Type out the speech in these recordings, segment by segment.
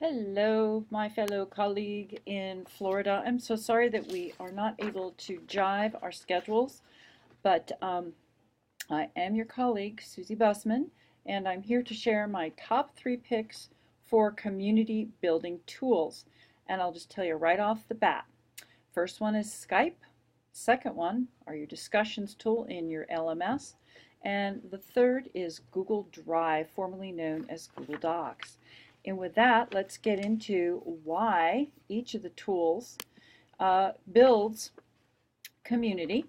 Hello, my fellow colleague in Florida. I'm so sorry that we are not able to jive our schedules, but I am your colleague, Susie Bussman, and I'm here to share my top 3 picks for community building tools. And I'll just tell you right off the bat. First one is Skype. Second one are your discussions tool in your LMS. And the third is Google Drive, formerly known as Google Docs. And with that, let's get into why each of the tools builds community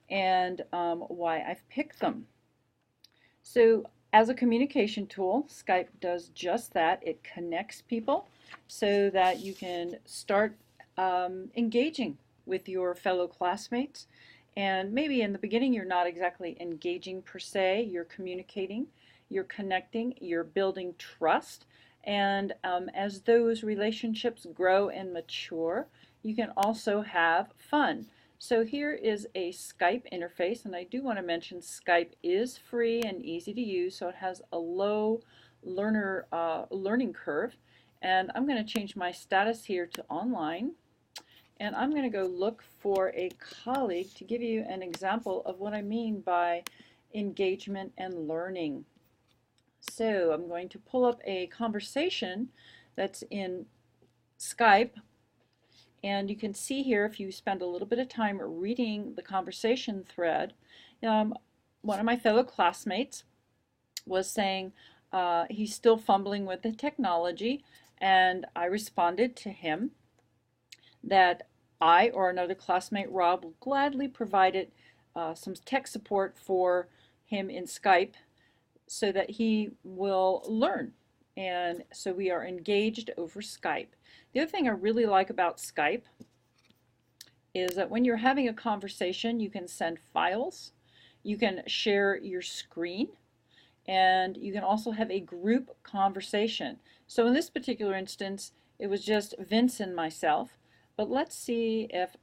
and why I've picked them. So as a communication tool, Skype does just that. It connects people so that you can start engaging with your fellow classmates. And maybe in the beginning you're not exactly engaging per se, you're communicating, you're connecting, you're building trust. And as those relationships grow and mature, you can also have fun. So here is a Skype interface, and I do want to mention Skype is free and easy to use, so it has a low learning curve. And I'm going to change my status here to online, and I'm going to go look for a colleague to give you an example of what I mean by engagement and learning. So I'm going to pull up a conversation that's in Skype, and you can see here, if you spend a little bit of time reading the conversation thread, one of my fellow classmates was saying he's still fumbling with the technology, and I responded to him that I or another classmate, Rob, will gladly provide some tech support for him in Skype so that he will learn. And so we are engaged over Skype. The other thing I really like about Skype is that when you're having a conversation, you can send files, you can share your screen, and you can also have a group conversation. So in this particular instance, it was just Vince and myself. But let's see if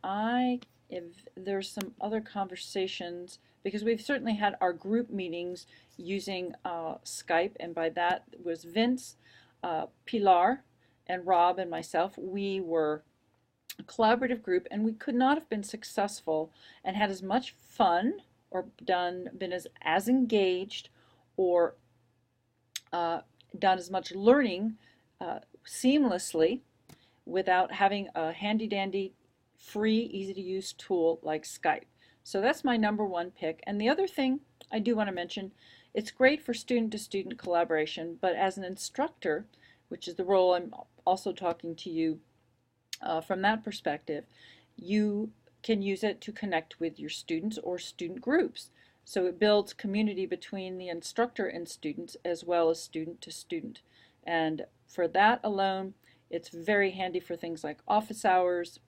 there's some other conversations, because we've certainly had our group meetings using Skype, and by that was Vince, Pilar, and Rob and myself. We were a collaborative group, and we could not have been successful and had as much fun or been as engaged or done as much learning seamlessly without having a handy-dandy, free, easy-to-use tool like Skype. So that's my #1 pick. And the other thing I do want to mention, it's great for student-to-student collaboration, but as an instructor, which is the role I'm also talking to you from that perspective, you can use it to connect with your students or student groups. So it builds community between the instructor and students as well as student to student. And for that alone, it's very handy for things like office hours,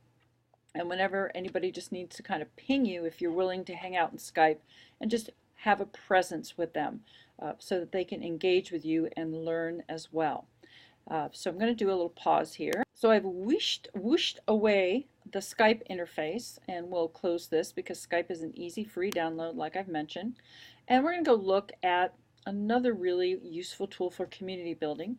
and whenever anybody just needs to kind of ping you if you're willing to hang out in Skype and just have a presence with them so that they can engage with you and learn as well. So I'm going to do a little pause here. So I've whooshed away the Skype interface, and we'll close this because Skype is an easy free download like I've mentioned. And we're going to go look at another really useful tool for community building.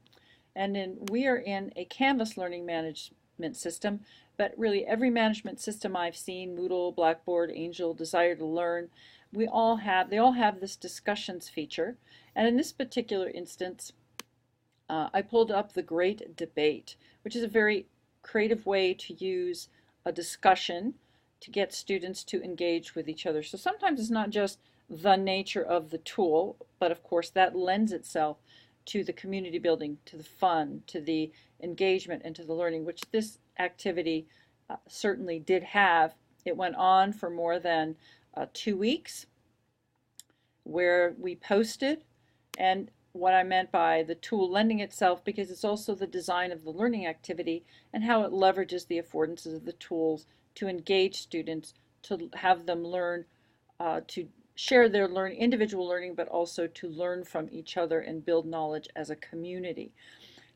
And then we are in a Canvas learning management system, but really every management system I've seen, Moodle, Blackboard, Angel, Desire to Learn, they all have this discussions feature. And in this particular instance, I pulled up the Great Debate, which is a very creative way to use a discussion to get students to engage with each other. So sometimes it's not just the nature of the tool, but of course that lends itself to the community building, to the fun, to the engagement, and to the learning, which this activity certainly did have. It went on for more than 2 weeks, where we posted, and what I meant by the tool lending itself, because it's also the design of the learning activity and how it leverages the affordances of the tools to engage students, to have them learn, to share their individual learning, but also to learn from each other and build knowledge as a community.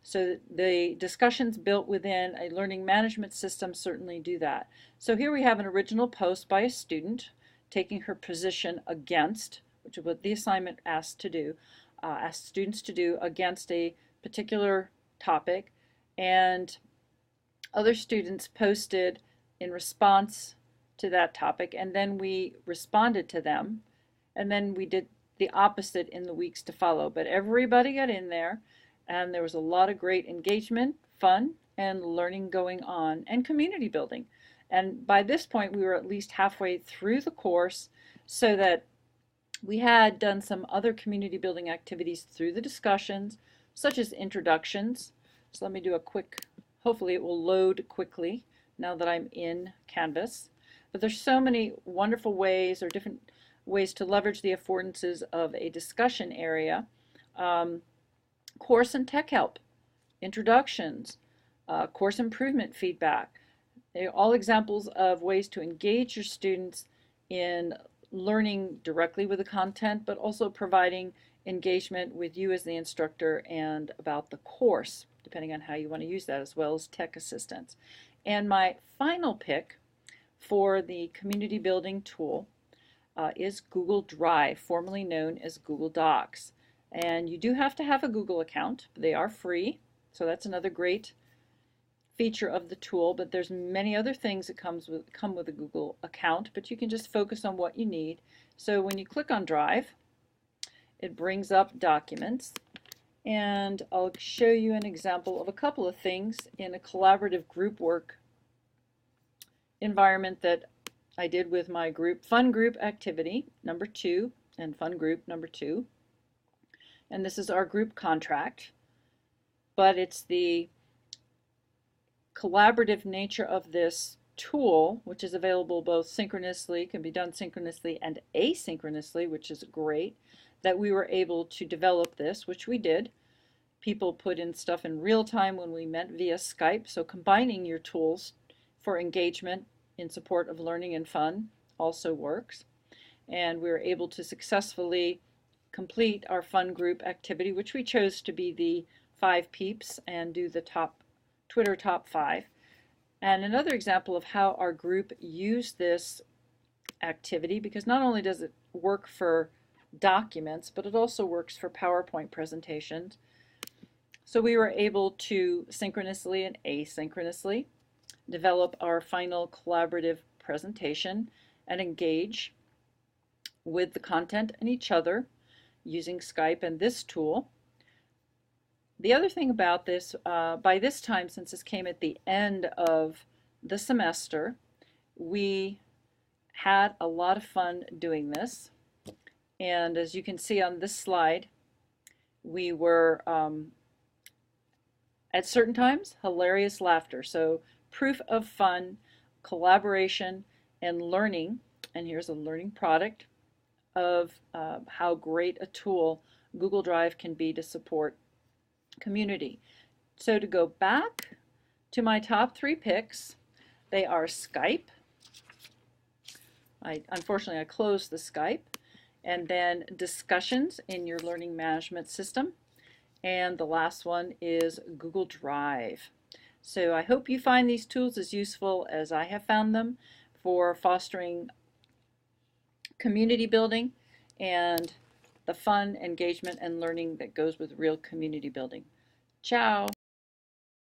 So the discussions built within a learning management system certainly do that. So here we have an original post by a student taking her position against, which is what the assignment asked students to do against a particular topic, and other students posted in response to that topic, and then we responded to them, and then we did the opposite in the weeks to follow. But everybody got in there, and there was a lot of great engagement, fun, and learning going on, and community building. And by this point, we were at least halfway through the course, so that we had done some other community building activities through the discussions, such as introductions. So let me do a quick, hopefully it will load quickly now that I'm in Canvas. But there's so many wonderful ways, or different ways, to leverage the affordances of a discussion area. Course and tech help, introductions, course improvement feedback. They're all examples of ways to engage your students in learning directly with the content, but also providing engagement with you as the instructor and about the course, depending on how you want to use that, as well as tech assistance. And my final pick for the community building tool is Google Drive, formerly known as Google Docs. And you do have to have a Google account. They are free, so that's another great feature of the tool, but there's many other things that come with a Google account, but you can just focus on what you need. So when you click on Drive, it brings up documents, and I'll show you an example of a couple of things in a collaborative group work environment that I did with my group, fun group activity number 2 and fun group number 2. And this is our group contract, but it's the collaborative nature of this tool, which is available both synchronously, can be done synchronously and asynchronously, which is great, that we were able to develop this, which we did. People put in stuff in real time when we met via Skype, so combining your tools for engagement in support of learning and fun also works. And we were able to successfully complete our fun group activity, which we chose to be the 5 peeps, and do the Twitter top 5. And another example of how our group used this activity, because not only does it work for documents, but it also works for PowerPoint presentations. So we were able to synchronously and asynchronously develop our final collaborative presentation and engage with the content and each other using Skype and this tool. The other thing about this, by this time, since this came at the end of the semester, we had a lot of fun doing this. And as you can see on this slide, we were, at certain times, hilarious laughter. So proof of fun, collaboration, and learning. And here's a learning product of how great a tool Google Drive can be to support community. So to go back to my top 3 picks, they are Skype. Unfortunately, I closed the Skype. And then discussions in your learning management system. And the last one is Google Drive. So I hope you find these tools as useful as I have found them for fostering community building and the fun, engagement, and learning that goes with real community building. Ciao!